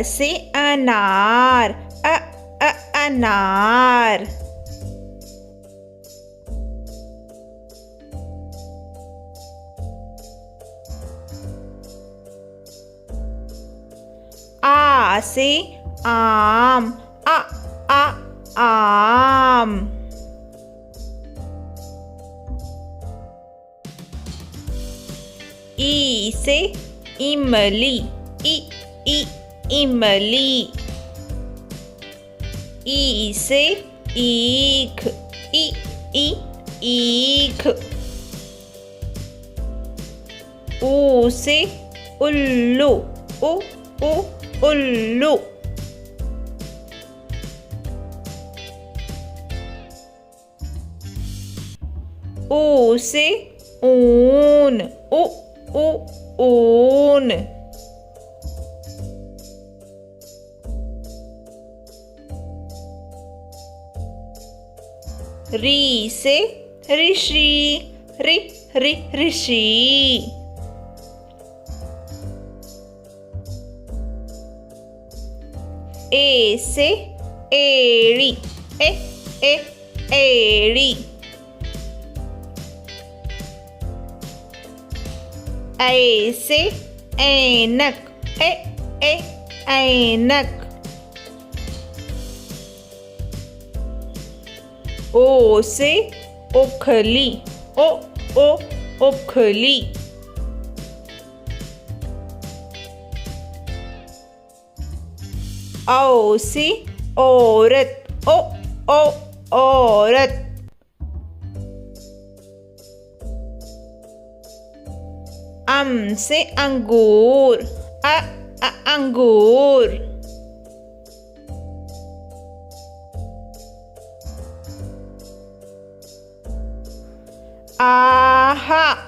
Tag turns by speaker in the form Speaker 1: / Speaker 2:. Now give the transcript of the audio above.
Speaker 1: से अनार, अनार। आ से आम, आम। ई से इमली, इमली। ई से ईख, ईख। ऊ से उल्लू, उल्लू। ऊ से ऊन, ऊन। री से ऋषि, ऋषि। ए से एड़ी, एड़ी। ऐ से ऐनक, ऐनक। ओ से ओखली, ओखली। औ से औरत, औरत। अम से अंगूर, अंगूर। आहा,